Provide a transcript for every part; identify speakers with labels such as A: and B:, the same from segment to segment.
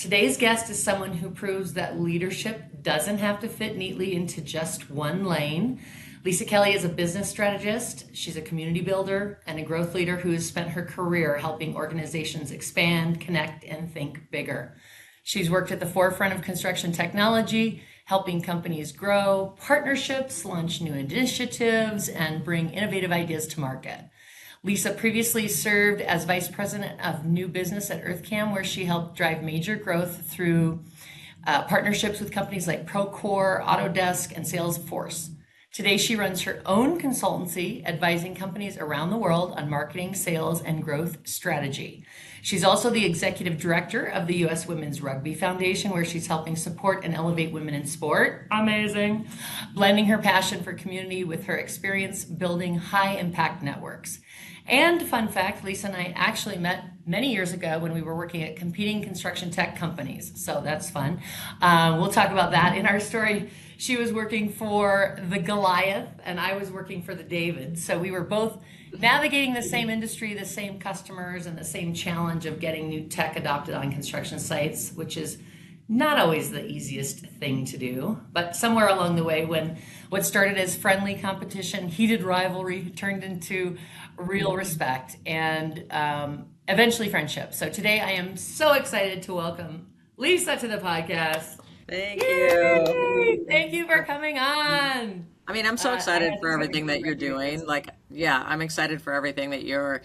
A: Today's guest is someone who proves that leadership doesn't have to fit neatly into just one lane. Lisa Kelly is a business strategist. She's a community builder and a growth leader who has spent her career helping organizations expand, connect, and think bigger. She's worked at the forefront of construction technology, helping companies grow partnerships, launch new initiatives, and bring innovative ideas to market. Lisa previously served as Vice President of New Business at EarthCam, where she helped drive major growth through partnerships with companies like Procore, Autodesk, and Salesforce. Today, she runs her own consultancy, advising companies around the world on marketing, sales, and growth strategy. She's also the executive director of the U.S. Women's Rugby Foundation, where she's helping support and elevate women in sport. Amazing. Blending her passion for community with her experience building high-impact networks. And fun fact, Lisa and I actually met many years ago when we were working at competing construction tech companies. So that's fun. We'll talk about that in our story. She was working for the Goliath and I was working for the David. So we were both navigating the same industry, the same customers, and the same challenge of getting new tech adopted on construction sites, which is not always the easiest thing to do. But somewhere along the way, when what started as friendly competition, heated rivalry turned into real respect and eventually friendship. So today I am so excited to welcome Lisa to the podcast.
B: Thank
A: Yay!
B: you.
A: Thank you for coming on.
B: I mean, I'm so
A: I
B: excited
A: had
B: for
A: so many
B: everything that you're doing.
A: congratulations.
B: Like, yeah, I'm excited for everything that you're,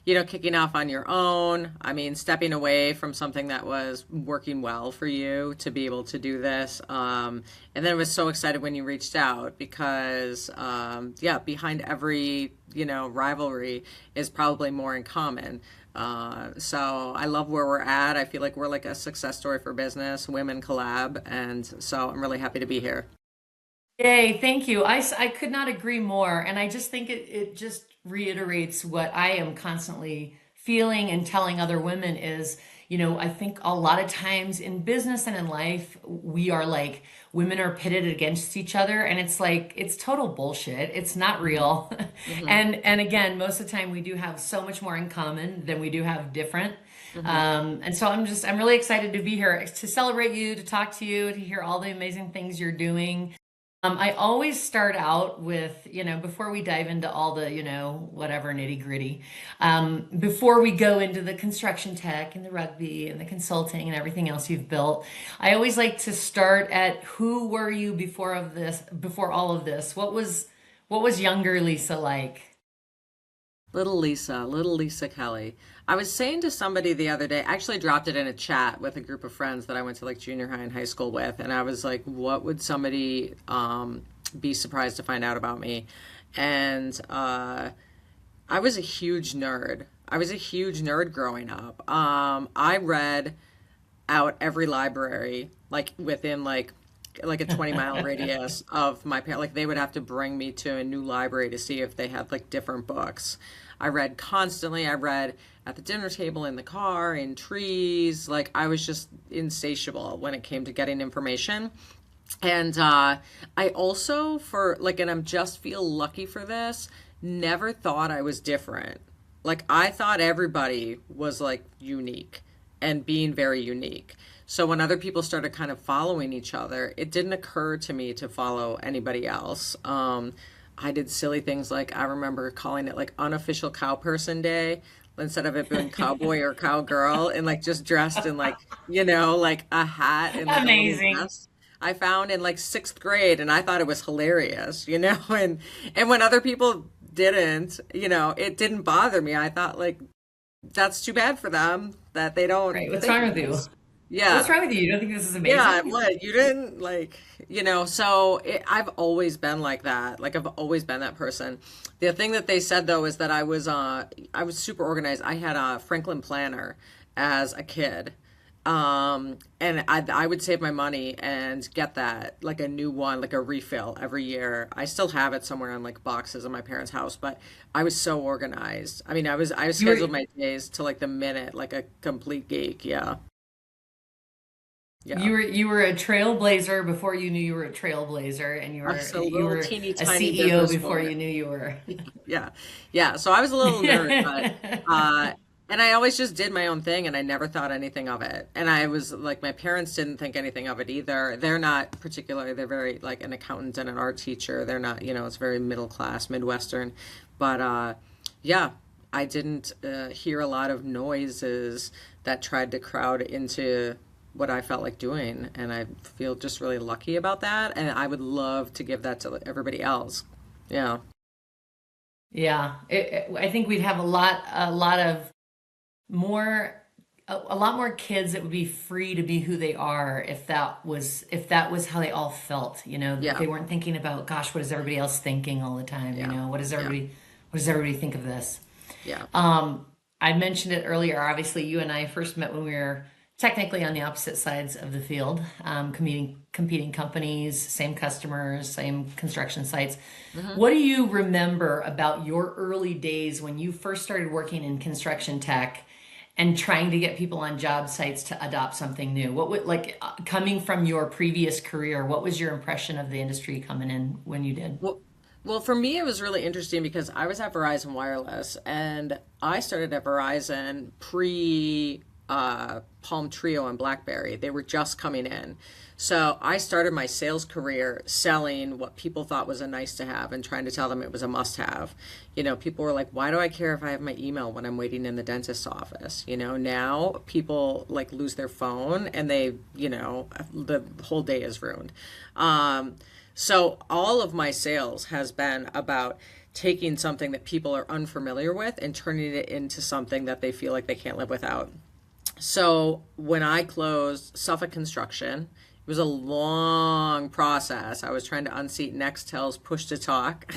B: kicking off on your own. I mean, stepping away from something that was working well for you to be able to do this. And then I was so excited when you reached out because, yeah, behind every, rivalry is probably more in common. So I love where we're at. I feel like we're like a success story for business, women collab. And so I'm really happy to be here.
A: Yay, thank you. I could not agree more. And I just think it just reiterates what I am constantly feeling and telling other women is, I think a lot of times in business and in life, we are like, women are pitted against each other. And it's like, it's total bullshit. It's not real.
B: Hmm.
A: And again, most of the time we do have so much more in common than we do have different.
B: Hmm.
A: And so I'm really excited to be here to celebrate you, to talk to you, to hear all the amazing things you're doing. I always start out with, before we dive into all the, whatever nitty gritty, before we go into the construction tech and the rugby and the consulting and everything else you've built, I always like to start at who were you before all of this? What was younger Lisa like?
B: Little Lisa Kelly. I was saying to somebody the other day, I actually dropped it in a chat with a group of friends that I went to like junior high and high school with, and I was like, what would somebody be surprised to find out about me? And I was a huge nerd. I was a huge nerd growing up. I read out every library like within like a 20-mile radius of my parents. Like they would have to bring me to a new library to see if they had like different books. I read constantly. I read at the dinner table, in the car, in trees. Like I was just insatiable when it came to getting information. And I also, for like, and I'm just feel lucky for this, never thought I was different. Like, I thought everybody was like unique and being very unique. So when other people started kind of following each other, it didn't occur to me to follow anybody else. I did silly things like I remember calling it like unofficial cow person day instead of it being cowboy or cowgirl and like just dressed in like, like a hat and like a little
A: Amazing.
B: vest. I found in like sixth grade and I thought it was hilarious, and when other people didn't, it didn't bother me. I thought like that's too bad for them that they don't
A: Right. What's
B: think
A: wrong with you?
B: this. Yeah.
A: What's wrong with you? You don't think this is
B: Yeah,
A: amazing?
B: what you didn't like, I've always been like that. Like I've always been that person. The thing that they said though is that I was super organized. I had a Franklin planner as a kid. And I would save my money and get that like a new one, like a refill every year. I still have it somewhere on like boxes in my parents' house, but I was so organized. I mean, I was
A: You were
B: scheduled my days to like the minute, like a complete geek. Yeah. Yeah.
A: you were a trailblazer before you knew you were a trailblazer, and you
B: I
A: were
B: was a
A: you
B: little
A: were
B: teeny
A: a
B: tiny
A: CEO
B: business
A: before
B: woman.
A: you knew you were.
B: Yeah. Yeah. So I was a little nerd, but And I always just did my own thing and I never thought anything of it. And I was like, my parents didn't think anything of it either. They're not particularly, they're very like an accountant and an art teacher. They're not, it's very middle class, Midwestern. But yeah, I didn't hear a lot of noises that tried to crowd into what I felt like doing. And I feel just really lucky about that. And I would love to give that to everybody else. Yeah.
A: Yeah, I think we'd have a lot of more, a lot more kids that would be free to be who they are if that was how they all felt. That
B: Yeah.
A: they weren't thinking about, gosh, what is everybody else thinking all the time?
B: Yeah. Yeah.
A: What does everybody think of this?
B: Yeah.
A: I mentioned it earlier. Obviously, you and I first met when we were technically on the opposite sides of the field, competing companies, same customers, same construction sites.
B: Hmm.
A: What do you remember about your early days when you first started working in construction tech and trying to get people on job sites to adopt something new? What would like coming from your previous career? What was your impression of the industry coming in when you did?
B: Well, for me, it was really interesting because I was at Verizon Wireless and I started at Verizon pre Palm Trio and BlackBerry. They were just coming in. So I started my sales career selling what people thought was a nice to have and trying to tell them it was a must have. People were like, why do I care if I have my email when I'm waiting in the dentist's office? Now people like lose their phone and the whole day is ruined. So all of my sales has been about taking something that people are unfamiliar with and turning it into something that they feel like they can't live without. So when I closed Suffolk Construction, it was a long process. I was trying to unseat Nextel's push to talk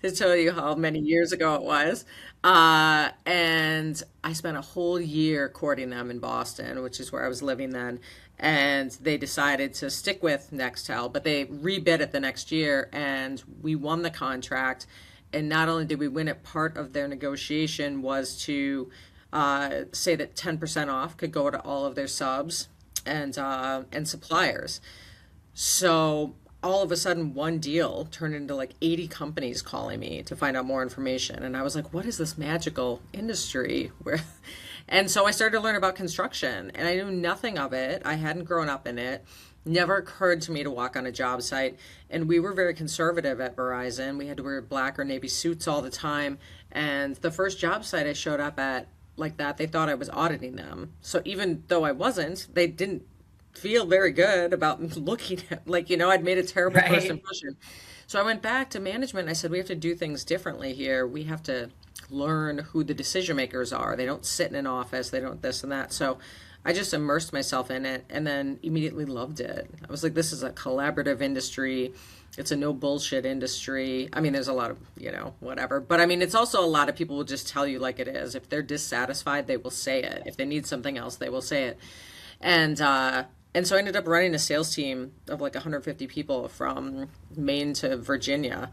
B: to tell you how many years ago it was. And I spent a whole year courting them in Boston, which is where I was living then. And they decided to stick with Nextel, but they rebid it the next year and we won the contract. And not only did we win it, part of their negotiation was to say that 10% off could go to all of their subs and suppliers. So all of a sudden, one deal turned into like 80 companies calling me to find out more information, and I was like, "What is this magical industry?" Where, and so I started to learn about construction, and I knew nothing of it. I hadn't grown up in it. Never occurred to me to walk on a job site, and we were very conservative at Verizon. We had to wear black or navy suits all the time, and the first job site I showed up at like that, they thought I was auditing them. So even though I wasn't, they didn't feel very good about looking at I'd made a terrible first
A: Right.
B: impression. So I went back to management and I said, we have to do things differently here. We have to learn who the decision makers are. They don't sit in an office, they don't this and that. So I just immersed myself in it and then immediately loved it. I was like, this is a collaborative industry. It's a no bullshit industry. I mean, there's a lot of, whatever. But I mean, it's also a lot of people will just tell you like it is. If they're dissatisfied, they will say it. If they need something else, they will say it. And so I ended up running a sales team of like 150 people from Maine to Virginia,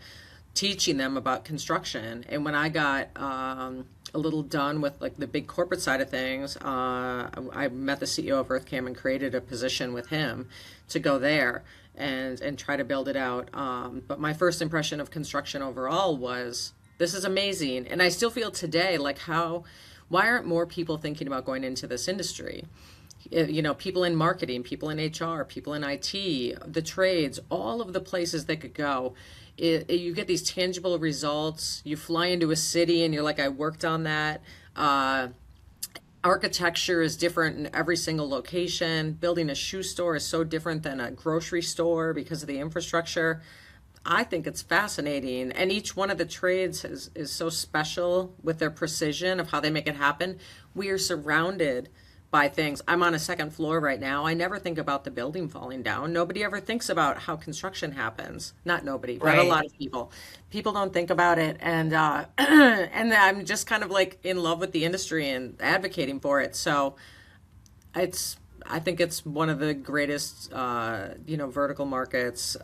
B: teaching them about construction. And when I got a little done with like the big corporate side of things, I met the CEO of EarthCam and created a position with him to go there and try to build it out. But my first impression of construction overall was this is amazing. And I still feel today like why aren't more people thinking about going into this industry? People in marketing, people in HR, people in IT, the trades, all of the places they could go. You get these tangible results. You fly into a city and you're like, I worked on that. Architecture is different in every single location. Building a shoe store is so different than a grocery store because of the infrastructure. I think it's fascinating. And each one of the trades is so special with their precision of how they make it happen. We are surrounded by things. I'm on a second floor right now. I never think about the building falling down. Nobody ever thinks about how construction happens. Not nobody, but a
A: Right.
B: lot of people. People don't think about it, and and I'm just kind of like in love with the industry and advocating for it. So it's I think it's one of the greatest vertical markets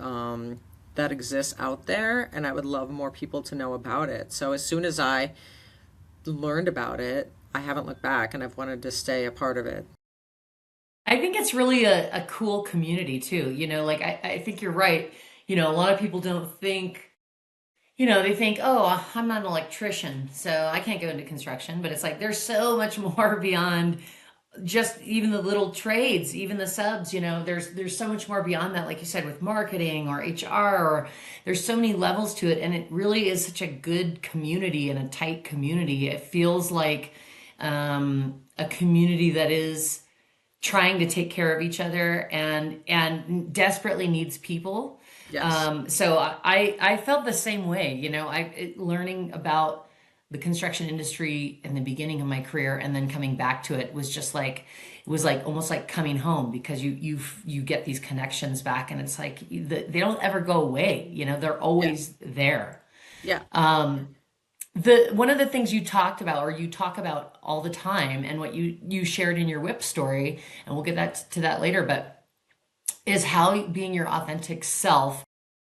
B: that exists out there, and I would love more people to know about it. So as soon as I learned about it, I haven't looked back and I've wanted to stay a part of it.
A: I think it's really a cool community too. Like I think you're right. A lot of people don't think they think, oh, I'm not an electrician, so I can't go into construction. But it's like there's so much more beyond just even the little trades, even the subs. There's so much more beyond that, like you said, with marketing or HR, or there's so many levels to it, and it really is such a good community and a tight community. It feels like a community that is trying to take care of each other and desperately needs people.
B: Yes.
A: So I felt the same way. Learning about the construction industry in the beginning of my career and then coming back to it was just like it was like almost like coming home, because you get these connections back, and it's like they don't ever go away. They're
B: Yeah.
A: always there.
B: Yeah.
A: The one of the things you talked about, or you talk about all the time, and what you shared in your whip story, and we'll get to that later, but is how being your authentic self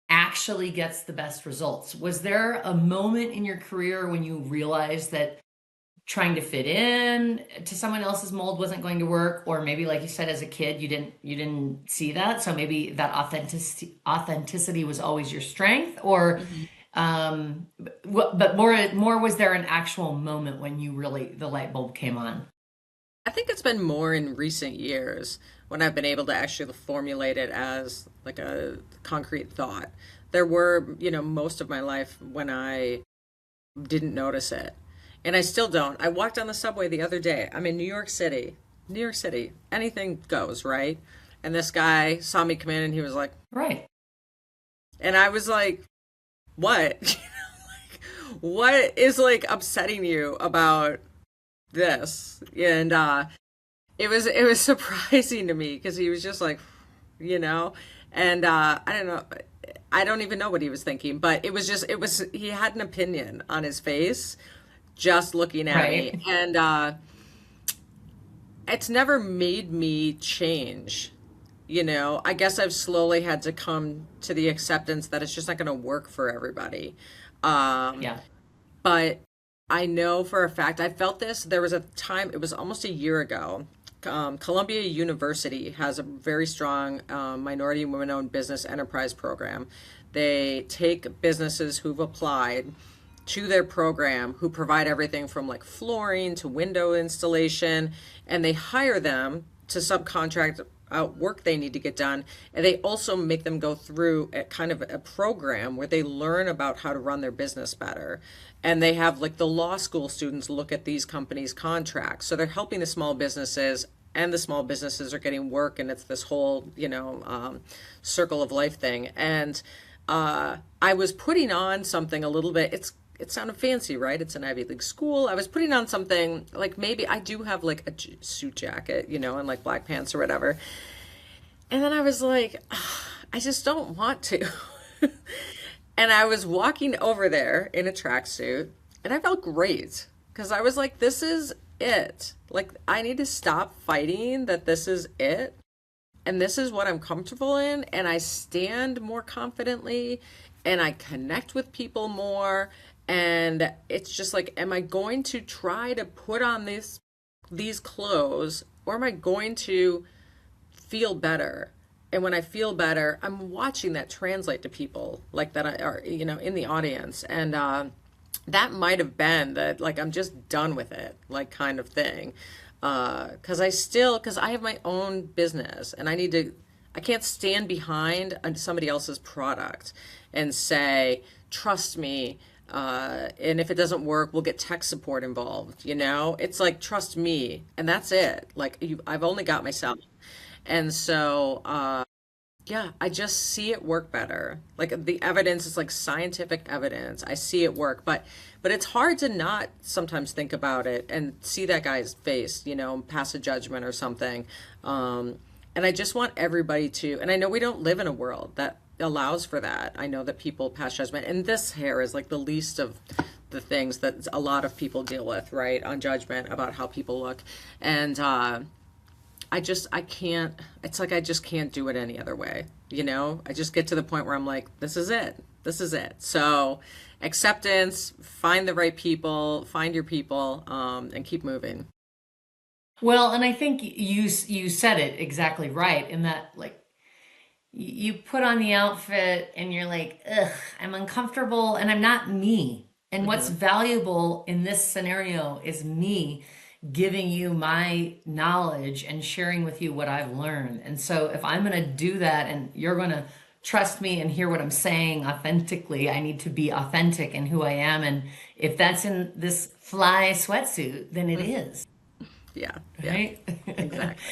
A: actually gets the best results. Was there a moment in your career when you realized that trying to fit in to someone else's mold wasn't going to work, or maybe, like you said, as a kid you didn't see that, so maybe that authenticity was always your strength? Or
B: Mhm.
A: but more, was there an actual moment when you really, the light bulb came on?
B: I think it's been more in recent years when I've been able to actually formulate it as like a concrete thought. There were, most of my life when I didn't notice it. And I still don't. I walked on the subway the other day. I'm in New York City. New York City. Anything goes, right? And this guy saw me come in and he was like,
A: Right.
B: and I was like, what? What is like upsetting you about this? And it was surprising to me because he was just like, you know, and I don't know. I don't even know what he was thinking, but he had an opinion on his face just looking at me.
A: Right.
B: And it's never made me change. I guess I've slowly had to come to the acceptance that it's just not going to work for everybody. Um,
A: Yeah.
B: but I know for a fact, I felt this. There was a time, it was almost a year ago. Columbia University has a very strong minority and women owned business enterprise program. They take businesses who've applied to their program, who provide everything from like flooring to window installation, and they hire them to subcontract out work they need to get done. And they also make them go through a kind of a program where they learn about how to run their business better. And they have like the law school students look at these companies' contracts. So they're helping the small businesses, and the small businesses are getting work, and it's this whole, circle of life thing. And I was putting on something a little bit. It sounded fancy, right? It's an Ivy League school. I was putting on something like, maybe I do have like a suit jacket, and like black pants or whatever. And then I was like, "Ugh, I just don't want to." And I was walking over there in a tracksuit, and I felt great because I was like, this is it. Like, I need to stop fighting that this is it. And this is what I'm comfortable in. And I stand more confidently, and I connect with people more. And it's just like, am I going to try to put on these clothes, or am I going to feel better? And when I feel better, I'm watching that translate to people like that are, in the audience. And that might have been that, like, I'm just done with it, like, kind of thing. Because I have my own business, and I can't stand behind somebody else's product and say, trust me. And if it doesn't work, we'll get tech support involved. It's like, trust me. And that's it. Like, I've only got myself. And so, yeah, I just see it work better. Like, the evidence is like scientific evidence. I see it work, but it's hard to not sometimes think about it and see that guy's face, pass a judgment or something. And I just want everybody to, and I know we don't live in a world that allows for that. I know that people pass judgment, and this hair is like the least of the things that a lot of people deal with, right? On judgment about how people look. And I can't, it's like I just can't do it any other way. I just get to the point where I'm like, this is it. This is it. So acceptance, find the right people, find your people, and keep moving.
A: Well, and I think you said it exactly right, in that, like, you put on the outfit and you're like, ugh, I'm uncomfortable and I'm not me. And what's
B: Hmm.
A: valuable in this scenario is me giving you my knowledge and sharing with you what I've learned. And so if I'm going to do that and you're going to trust me and hear what I'm saying authentically, I need to be authentic in who I am. And if that's in this fly sweatsuit, then it is.
B: Yeah, yeah,
A: Right?
B: exactly.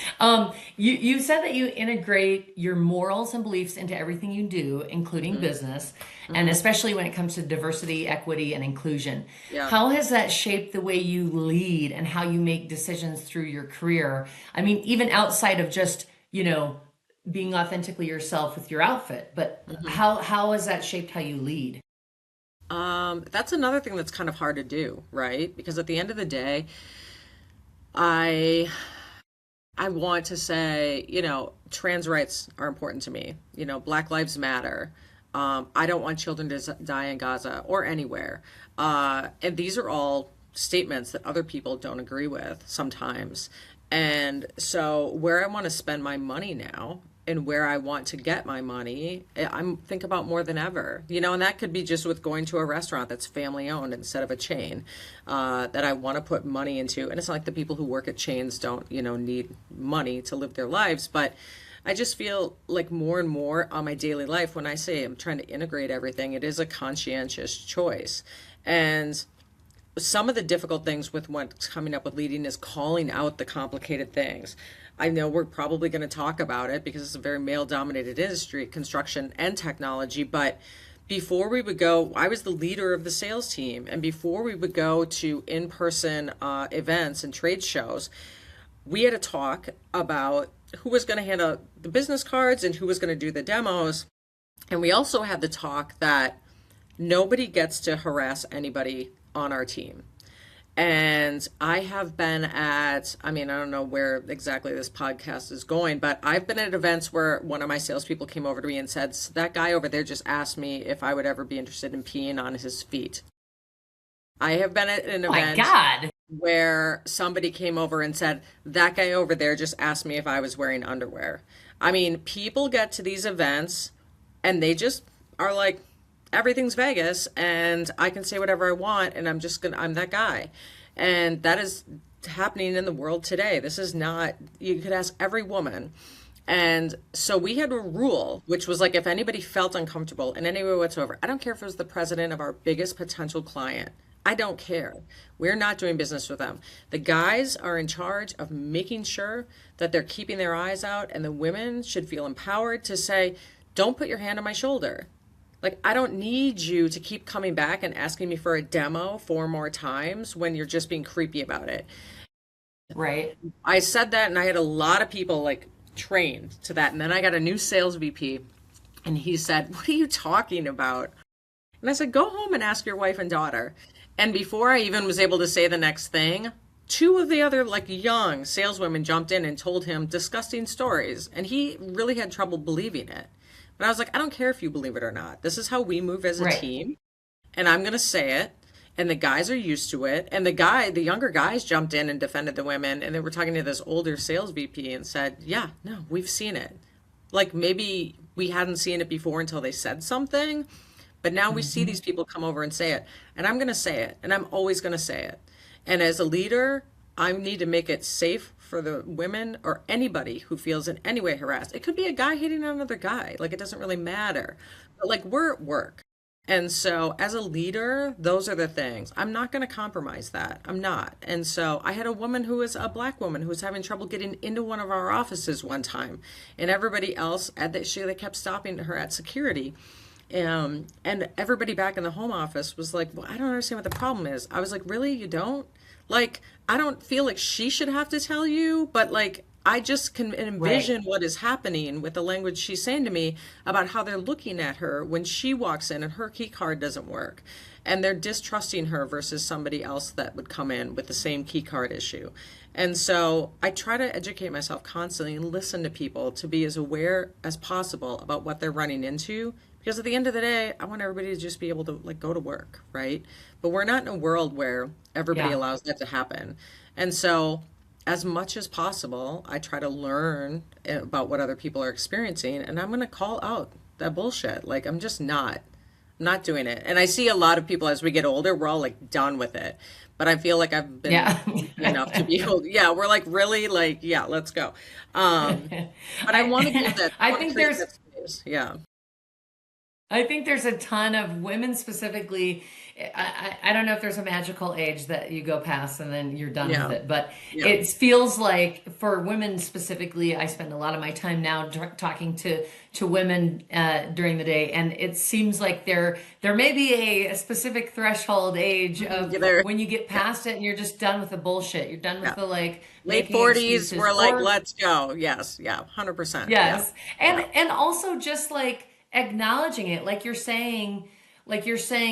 A: You said that you integrate your morals and beliefs into everything you do, including
B: Hmm.
A: business, and
B: Hmm.
A: especially when it comes to diversity, equity, and inclusion.
B: Yeah.
A: How has that shaped the way you lead and how you make decisions through your career? I mean, even outside of just, being authentically yourself with your outfit, but
B: Hmm.
A: how has that shaped how you lead?
B: That's another thing that's kind of hard to do, right? Because at the end of the day, I I want to say, trans rights are important to me. Black lives matter. I don't want children to die in Gaza or anywhere. And these are all statements that other people don't agree with sometimes. And so, where I want to spend my money now and where I want to get my money, I'm think about more than ever. And that could be just with going to a restaurant that's family owned instead of a chain, that I want to put money into. And it's not like the people who work at chains don't, need money to live their lives, but I just feel like more and more on my daily life, when I say I'm trying to integrate everything, it is a conscientious choice. And some of the difficult things with what's coming up with leading is calling out the complicated things. I know we're probably going to talk about it because it's a very male dominated industry, construction and technology. But before we would go, I was the leader of the sales team. And before we would go to in person events and trade shows, we had a talk about who was going to hand out the business cards and who was going to do the demos. And we also had the talk that nobody gets to harass anybody on our team. And I have been I mean, I don't know where exactly this podcast is going, but I've been at events where one of my salespeople came over to me and said, "So that guy over there just asked me if I would ever be interested in peeing on his feet." I have been at an
A: Oh my
B: event
A: God.
B: where somebody came over and said, "That guy over there just asked me if I was wearing underwear." I mean, people get to these events and they just are like, everything's Vegas and I can say whatever I want and I'm that guy. And that is happening in the world today. This is not, you could ask every woman. And so we had a rule, which was like, if anybody felt uncomfortable in any way whatsoever, I don't care if it was the president of our biggest potential client. I don't care. We're not doing business with them. The guys are in charge of making sure that they're keeping their eyes out, and the women should feel empowered to say, don't put your hand on my shoulder. Like, I don't need you to keep coming back and asking me for a demo 4 more times when you're just being creepy about it.
A: Right.
B: I said that and I had a lot of people like trained to that. And then I got a new sales VP and he said, "What are you talking about?" And I said, "Go home and ask your wife and daughter." And before I even was able to say the next thing, two of the other like young saleswomen jumped in and told him disgusting stories. And he really had trouble believing it. But I was like, I don't care if you believe it or not. This is how we move as a
A: Right.
B: team. And I'm going to say it. And the guys are used to it. And the younger guys jumped in and defended the women. And they were talking to this older sales VP and said, "Yeah, no, we've seen it. Like maybe we hadn't seen it before until they said something. But now we see
A: Mhm.
B: these people come over and say it. And I'm going to say it. And I'm always going to say it. And as a leader, I need to make it safe for the women or anybody who feels in any way harassed. It could be a guy hitting on another guy. Like it doesn't really matter. But like we're at work. And so as a leader, those are the things. I'm not going to compromise that. I'm not. And so I had a woman who was a black woman who was having trouble getting into one of our offices one time. And everybody else they kept stopping her at security. And everybody back in the home office was like, "Well, I don't understand what the problem is." I was like, "Really? You don't?" Like, I don't feel like she should have to tell you, but like, I just can
A: Right.
B: envision what is happening with the language she's saying to me about how they're looking at her when she walks in and her key card doesn't work. And they're distrusting her versus somebody else that would come in with the same key card issue. And so I try to educate myself constantly and listen to people to be as aware as possible about what they're running into. Because at the end of the day, I want everybody to just be able to like go to work, right? But we're not in a world where everybody
A: Yeah.
B: allows that to happen. And so as much as possible, I try to learn about what other people are experiencing, and I'm going to call out that bullshit. Like, I'm just not doing it. And I see a lot of people as we get older, we're all like done with it. But I feel like I've been
A: Yeah.
B: enough to be old. Yeah, we're like really like, yeah, let's go. Um, but I want to give that, I
A: I
B: want to
A: think
B: create
A: there's
B: that space. Yeah.
A: I think there's a ton of women specifically. I don't know if there's a magical age that you go past and then you're done with
B: Yeah.
A: it, but
B: Yeah.
A: it feels like for women specifically, I spend a lot of my time now talking to women during the day, and it seems like there may be a specific threshold age
B: Mhm.
A: of
B: Yeah, there,
A: when you get
B: yeah.
A: past it and you're just done with the bullshit. You're done with
B: Yeah.
A: the like
B: Late
A: making
B: 40s,
A: excuses
B: we're like,
A: or
B: let's go. Yes. Yeah. 100%. Yeah.
A: yes.
B: Yeah.
A: And also just like acknowledging it, like you're saying,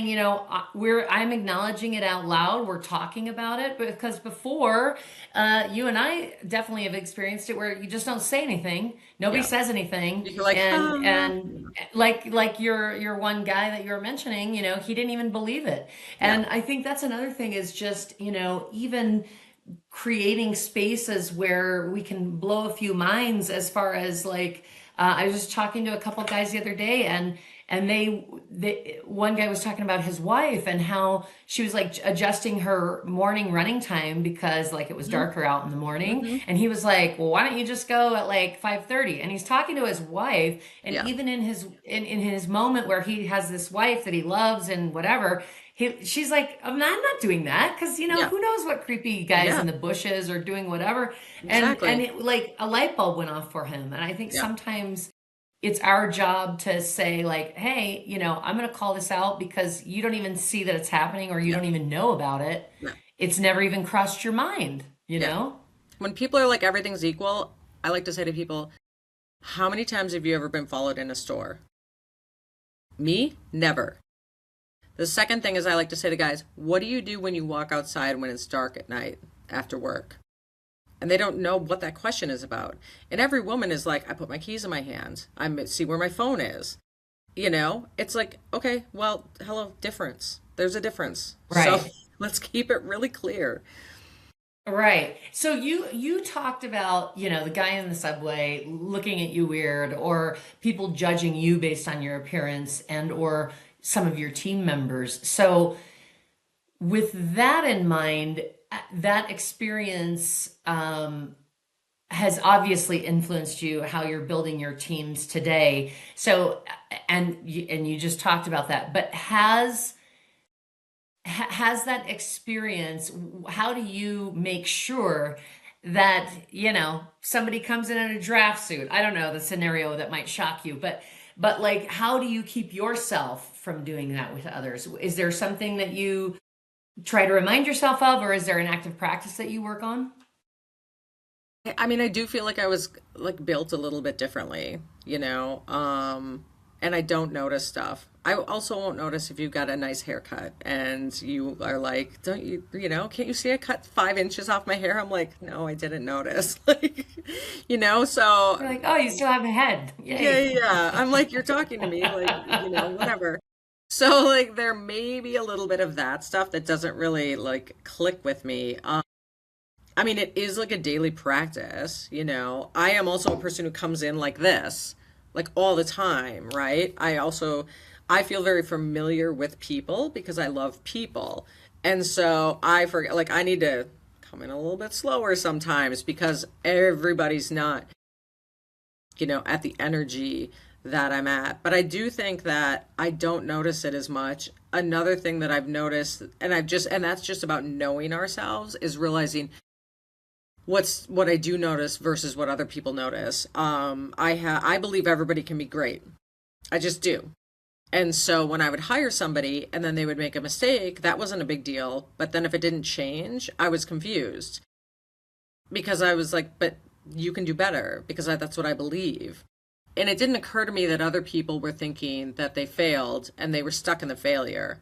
A: you know, I'm acknowledging it out loud. We're talking about it because before, you and I definitely have experienced it where you just don't say anything. Nobody
B: Yeah.
A: says anything,
B: You're like,
A: and like your one guy that you're mentioning, you know, he didn't even believe it.
B: yeah.
A: And I think that's another thing is just, you know, even creating spaces where we can blow a few minds as far as like I was just talking to a couple guys the other day and they one guy was talking about his wife and how she was like adjusting her morning running time because like it was
B: Hmm.
A: darker out in the morning
B: Hmm.
A: and he was like, well, why don't you just go at like 5:30? And he's talking to his wife and
B: Yeah.
A: even in his moment where he has this wife that he loves and whatever, she's like, I'm not doing that because you know
B: Yeah.
A: who knows what creepy guys
B: Yeah.
A: in the bushes are doing whatever, and
B: Exactly.
A: it like a light bulb went off for him, and I think
B: Yeah.
A: sometimes it's our job to say like, hey, you know, I'm going to call this out because you don't even see that it's happening or you
B: Yeah.
A: don't even know about it.
B: Yeah.
A: It's never even crossed your mind, you
B: Yeah.
A: know?
B: When people are like, everything's equal, I like to say to people, how many times have you ever been followed in a store? Me? Never. The second thing is I like to say to guys, what do you do when you walk outside when it's dark at night after work? And they don't know what that question is about. And every woman is like, I put my keys in my hands. I see where my phone is. You know, it's like, okay, well, hello, difference. There's a difference. So
A: Right.
B: let's keep it really clear.
A: Right. So you talked about, you know, the guy in the subway looking at you weird or people judging you based on your appearance and or some of your team members. So with that in mind, that experience has obviously influenced you how you're building your teams today. So and you just talked about that, but has that experience, how do you make sure that, you know, somebody comes in a draft suit? I don't know the scenario that might shock you, but like how do you keep yourself from doing that with others? Is there something that you try to remind yourself of, or is there an active practice that you work on?
B: I mean, I do feel like I was like built a little bit differently, you know, and I don't notice stuff. I also won't notice if you've got a nice haircut and you are like, don't you, you know, can't you see I cut 5 inches off my hair? I'm like, no, I didn't notice. Like, you know,
A: You're
B: so
A: like, oh, you still have a head.
B: yeah,
A: Yay.
B: yeah. Yeah. I'm like, you're talking to me, like, you know, whatever. So like there may be a little bit of that stuff that doesn't really like click with me. I mean, it is like a daily practice, you know. I am also a person who comes in like this, like all the time, right? I feel very familiar with people because I love people. And so I forget, like, I need to come in a little bit slower sometimes because everybody's not, you know, at the energy that I'm at. But I do think that I don't notice it as much. Another thing that I've noticed, and that's just about knowing ourselves, is realizing what I do notice versus what other people notice. I believe everybody can be great. I just do. And so when I would hire somebody and then they would make a mistake, that wasn't a big deal. But then if it didn't change, I was confused because I was like, but you can do better because that's what I believe. And it didn't occur to me that other people were thinking that they failed and they were stuck in the failure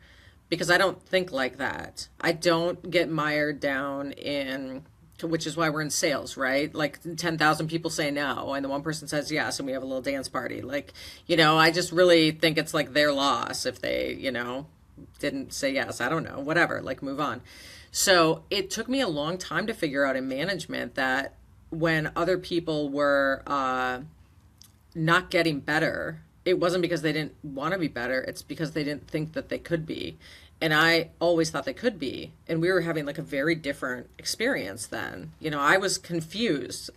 B: because I don't think like that. I don't get mired down in, which is why we're in sales, right? Like 10,000 people say no, and the one person says yes, and we have a little dance party. Like, you know, I just really think it's like their loss if they, you know, didn't say yes. I don't know, whatever, like move on. So it took me a long time to figure out in management that when other people were not getting better, it wasn't because they didn't want to be better, it's because they didn't think that they could be. And I always thought they could be. And we were having like a very different experience then. You know, I was confused.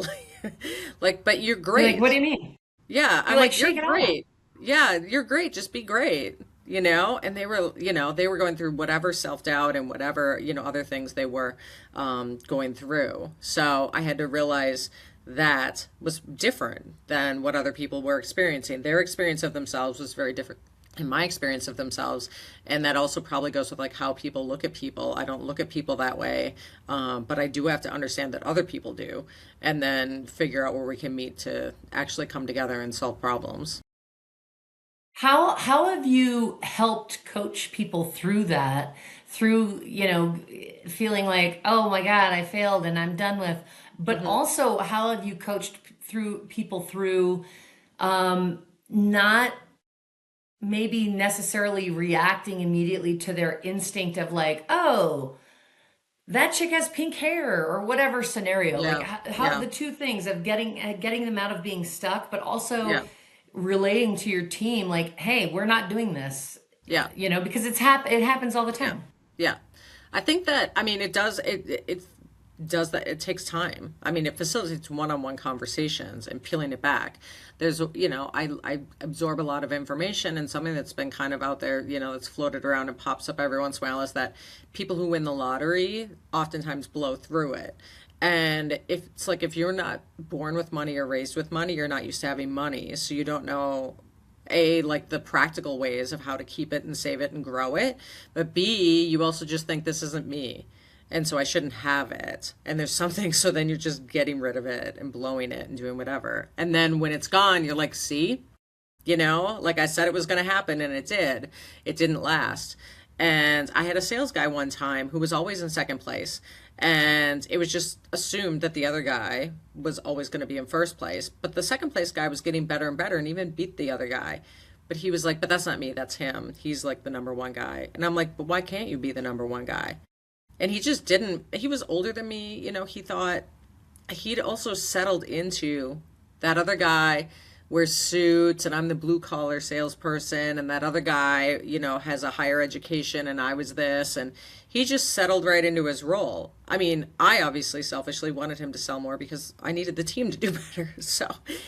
B: Like, but you're
A: You're like,
B: great.
A: what do you mean?
B: Yeah,
A: You're
B: I'm
A: like,
B: like, you're
A: shake it off.
B: great. Yeah, you're great. Just be great, you know? And they were going through whatever self-doubt and whatever, other things they were going through. So I had to realize that was different than what other people were experiencing. Their experience of themselves was very different in my experience of themselves. And that also probably goes with like how people look at people. I don't look at people that way, but I do have to understand that other people do, and then figure out where we can meet to actually come together and solve problems.
A: How have you helped coach people through that, through, feeling like, oh my God, I failed and I'm done with, but
B: Hmm.
A: also how have you coached through people through not maybe necessarily reacting immediately to their instinct of like, oh, that chick has pink hair or whatever scenario. Like
B: Yeah,
A: how
B: yeah,
A: the two things of getting them out of being stuck, but also
B: yeah,
A: relating to your team like, hey, we're not doing this,
B: yeah.
A: because it happens all the
B: Yeah.
A: time.
B: Yeah. I think that, I mean, it does that. It takes time. I mean, it facilitates one-on-one conversations and peeling it back. I absorb a lot of information, and something that's been kind of out there, that's floated around and pops up every once in a while is that people who win the lottery oftentimes blow through it. And if it's like if you're not born with money or raised with money, you're not used to having money. So you don't know like the practical ways of how to keep it and save it and grow it, but B, you also just think this isn't me, and so I shouldn't have it, and there's something, so then you're just getting rid of it and blowing it and doing whatever, and then when it's gone you're like, see, like I said it was going to happen, and it didn't last. And I had a sales guy one time who was always in second place, and it was just assumed that the other guy was always going to be in first place, but the second place guy was getting better and better and even beat the other guy. But he was like, but that's not me, that's him, he's like the number one guy. And I'm like, but why can't you be the number one guy? And he just didn't. He was older than me, he thought he'd also settled into that other guy wears suits and I'm the blue collar salesperson, and that other guy, has a higher education and I was this, and he just settled right into his role. I mean, I obviously selfishly wanted him to sell more because I needed the team to do better. So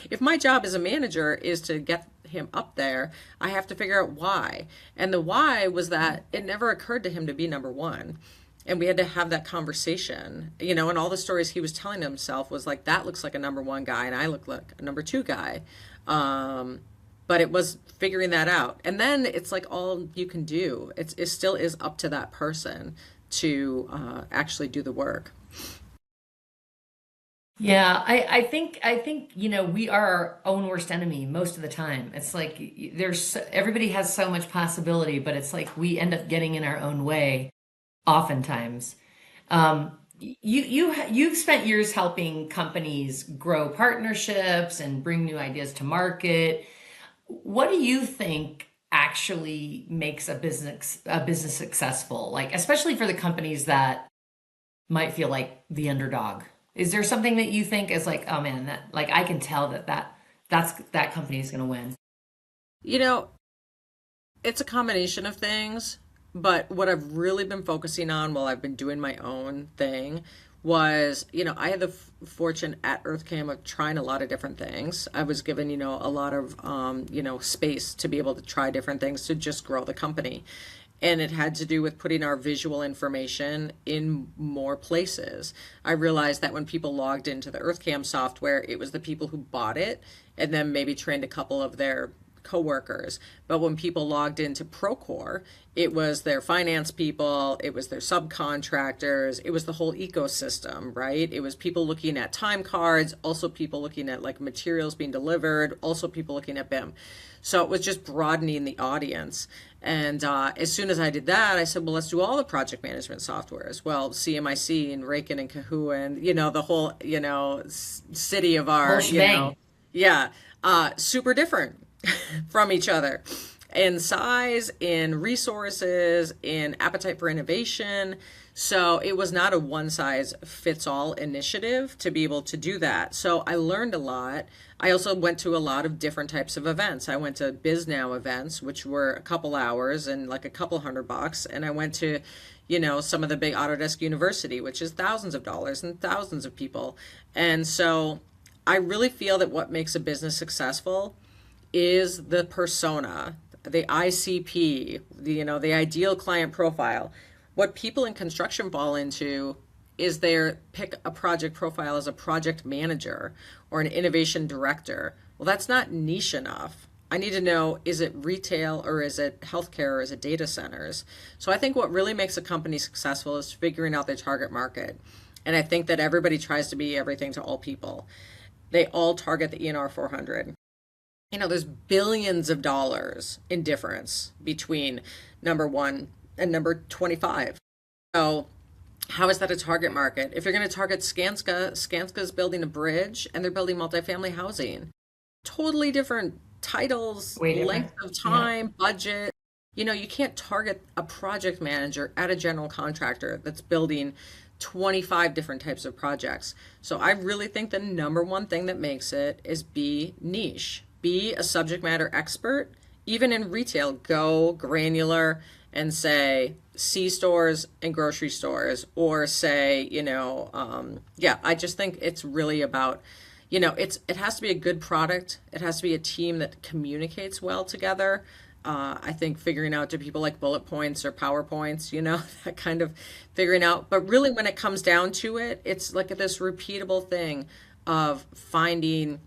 B: if my job as a manager is to get him up there, I have to figure out why. And the why was that it never occurred to him to be number one, and we had to have that conversation, and all the stories he was telling himself was like, that looks like a number one guy and I look like a number two guy. um, but it was figuring that out, and then it's like all you can do, it still is up to that person to actually do the work.
A: Yeah, I think we are our own worst enemy most of the time. It's like everybody has so much possibility, but it's like we end up getting in our own way oftentimes. You've spent years helping companies grow partnerships and bring new ideas to market. What do you think actually makes a business successful? Like especially for the companies that might feel like the underdog. Is there something that you think is like, oh man, that like I can tell that company is going to win?
B: you know It's a combination of things, but what I've really been focusing on while I've been doing my own thing was, I had the fortune at EarthCam of trying a lot of different things. I was given, a lot of, space to be able to try different things to just grow the company. And it had to do with putting our visual information in more places. I realized that when people logged into the EarthCam software, it was the people who bought it and then maybe trained a couple of their coworkers. But when people logged into Procore, it was their finance people, it was their subcontractors, it was the whole ecosystem, right? It was people looking at time cards, also people looking at like materials being delivered, also people looking at BIM. So it was just broadening the audience. And as soon as I did that, I said, well, let's do all the project management softwares. Well, CMIC and Raken and Kahoo and, the whole, city of
A: Whole
B: our,
A: shebang.
B: yeah, super different from each other in size, in resources, in appetite for innovation. So it was not a one size fits all initiative to be able to do that. So I learned a lot. I also went to a lot of different types of events. I went to BizNow events, which were a couple hours and like a couple $100. And I went to, some of the big Autodesk University, which is thousands of dollars and thousands of people. And so I really feel that what makes a business successful is the persona, the ICP, the ideal client profile. What people in construction fall into is they pick a project profile as a project manager or an innovation director. Well, that's not niche enough. I need to know, is it retail or is it healthcare or is it data centers? So I think what really makes a company successful is figuring out their target market. And I think that everybody tries to be everything to all people. They all target the ENR 400. There's billions of dollars in difference between number 1 and number 25. So how is that a target market? If you're going to target Skanska, Skanska's building a bridge and they're building multifamily housing. Totally different titles, length of time, budget. You can't target a project manager at a general contractor that's building 25 different types of projects. So I really think the number one thing that makes it is be niche. Be a subject matter expert. Even in retail, go granular and say C stores and grocery stores, or say, I just think it's really about, it has to be a good product. It has to be a team that communicates well together. I think figuring out, do people like bullet points or PowerPoints, that kind of figuring out. But really when it comes down to it, it's like this repeatable thing of finding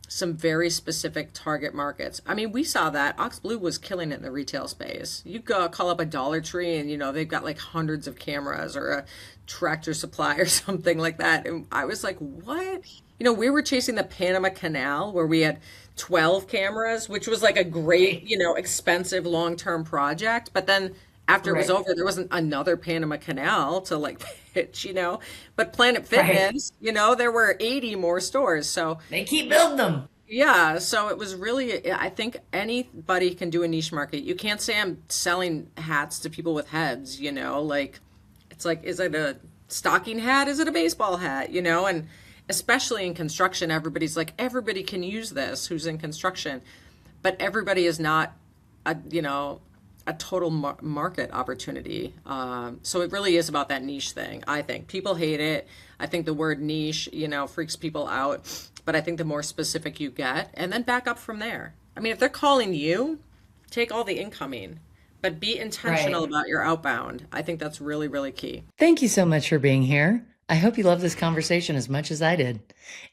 B: some very specific target markets. I mean, we saw that Ox Blue was killing it in the retail space. You go call up a Dollar Tree and, they've got like hundreds of cameras, or a Tractor Supply or something like that. And I was like, what? We were chasing the Panama Canal where we had 12 cameras, which was like a great, expensive long-term project. But then after it was over, there wasn't another Panama Canal to like pitch, But Planet Fitness, there were 80 more stores. So
A: they keep building them.
B: Yeah. So it was really, I think anybody can do a niche market. You can't say I'm selling hats to people with heads, like it's like, is it a stocking hat? Is it a baseball hat? And especially in construction, everybody's like, everybody can use this who's in construction, but everybody is not a total market opportunity. So it really is about that niche thing. I think people hate it. I think the word niche, freaks people out, but I think the more specific you get, and then back up from there. I mean, if they're calling you, take all the incoming, but be intentional about your outbound. I think that's really, really key.
A: Thank you so much for being here. I hope you loved this conversation as much as I did.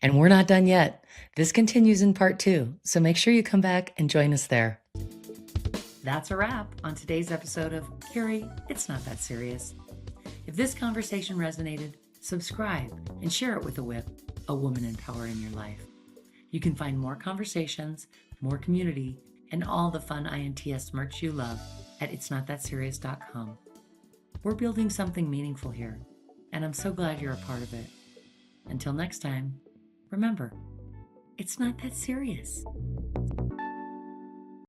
A: And we're not done yet. This continues in part 2, so make sure you come back and join us there. That's a wrap on today's episode of Carrie, It's Not That Serious. If this conversation resonated, subscribe and share it with a woman in power in your life. You can find more conversations, more community, and all the fun INTS merch you love at itsnotthatserious.com. We're building something meaningful here, and I'm so glad you're a part of it. Until next time, remember, it's not that serious.